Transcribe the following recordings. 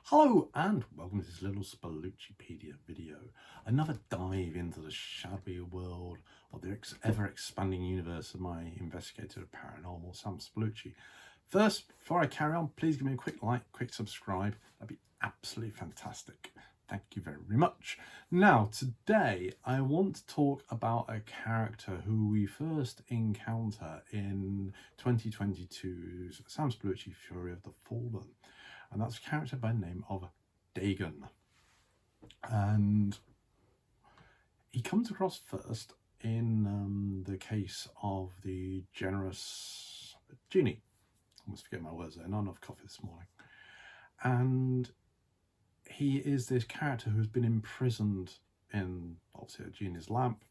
Hello and welcome to this little Spalluccipedia video. Another dive into the shadowy world of the ever-expanding universe of my investigator of paranormal, Sam Spallucci. First, before I carry on, please give me a quick like, quick subscribe. That'd be absolutely fantastic. Thank you very much. Now, today I want to talk about a character who we first encounter in 2022's Sam Spallucci Fury of the Fallen. And that's a character by the name of Dagan. And he comes across first in the case of the generous genie. I almost forget my words there, not enough coffee this morning. And he is this character who's been imprisoned in, obviously, a genie's lamp.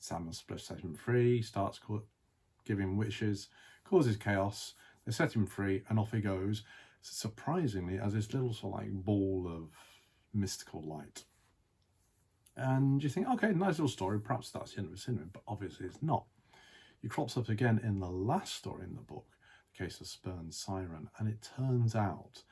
Sam sets him free, starts giving wishes, causes chaos. They set him free and off he goes, surprisingly, as this little sort of like ball of mystical light. And you think, okay, nice little story, perhaps that's the end of the cinema, but obviously it's not. He crops up again in the last story in the book, the case of Spurned Siren, and it turns out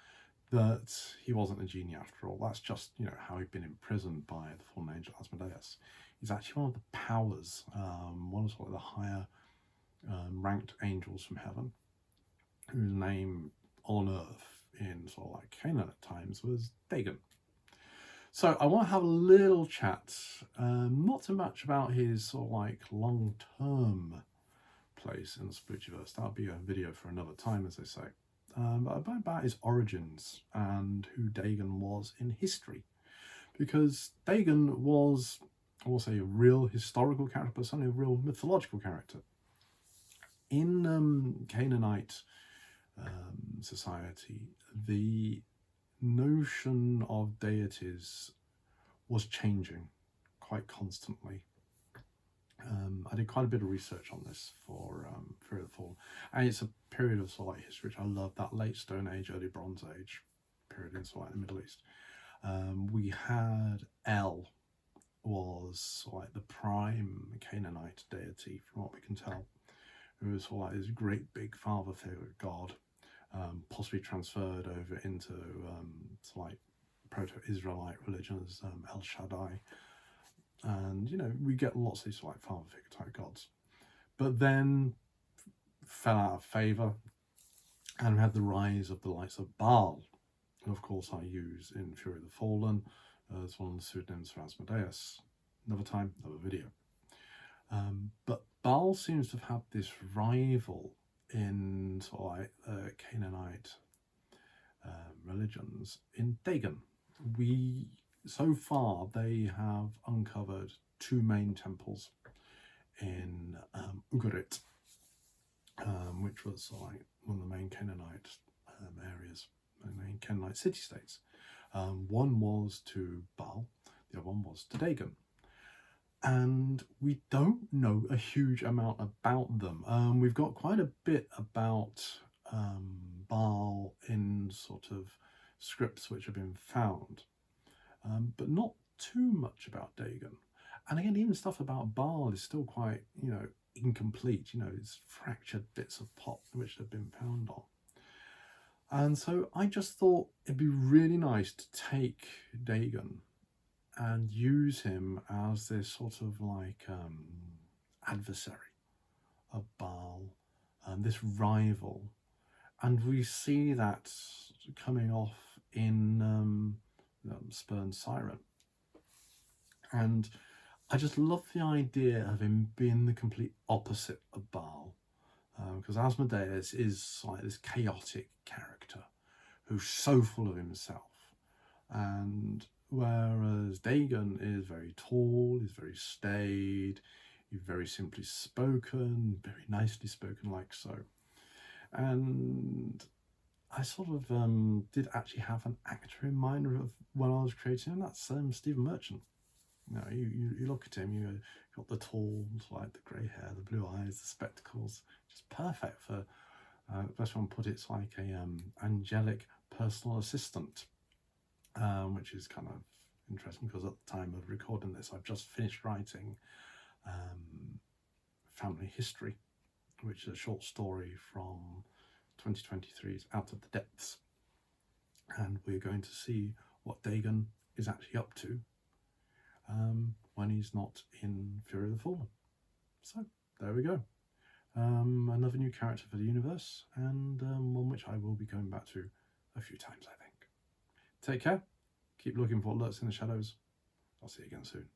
that he wasn't a genie after all. That's just, how he'd been imprisoned by the fallen angel Asmodeus. He's actually one of the powers, one of sort of the higher ranked angels from heaven, whose name on earth in sort of like Canaan at times was Dagan. So I want to have a little chat, not so much about his sort of like long-term place in the Spallucciverse. That'll be a video for another time, as they say. But about his origins and who Dagan was in history. Because Dagan was, I will say, a real historical character, but certainly a real mythological character. In Canaanite society, the notion of deities was changing quite constantly. I did quite a bit of research on this for Fury of the Fallen, and it's a period of sort of like history which I love, that late Stone Age, early Bronze Age period in sort of like the Middle East. We had El was sort of like the prime Canaanite deity, from what we can tell, who was sort of like this great big father figure god. Possibly transferred over into like proto-Israelite religions, El Shaddai, and we get lots of these like father figure type gods, but then fell out of favour, and we had the rise of the likes of Baal, who of course I use in Fury of the Fallen as one of the pseudonyms for Asmodeus. Another time, another video. But Baal seems to have had this rival in sort of like Canaanite religions in Dagan. So far they have uncovered two main temples in Ugarit, which was like one of the main Canaanite areas, the main Canaanite city-states. One was to Baal, the other one was to Dagan. And we don't know a huge amount about them. We've got quite a bit about Baal in sort of scripts which have been found, but not too much about Dagan. And again, even stuff about Baal is still quite, incomplete. It's fractured bits of pop which have been found on. And so I just thought it'd be really nice to take Dagan and use him as this sort of like adversary of Baal, this rival. And we see that coming off in Spurned Siren. And I just love the idea of him being the complete opposite of Baal, because Asmodeus is like this chaotic character who's so full of himself, and whereas Dagan is very tall, he's very staid, he's very simply spoken, very nicely spoken, like so. And I sort of did actually have an actor in mind of when I was creating him. That's Stephen Merchant. You look at him, you've got the tall, like the grey hair, the blue eyes, the spectacles, just perfect for, the best one to put it's like a angelic personal assistant. Which is kind of interesting because at the time of recording this, I've just finished writing Family History, which is a short story from 2023's Out of the Depths. and we're going to see what Dagan is actually up to when he's not in Fury of the Fallen. So there we go. Another new character for the universe, and one which I will be going back to a few times, I think. Take care. Keep looking for alerts in the shadows. I'll see you again soon.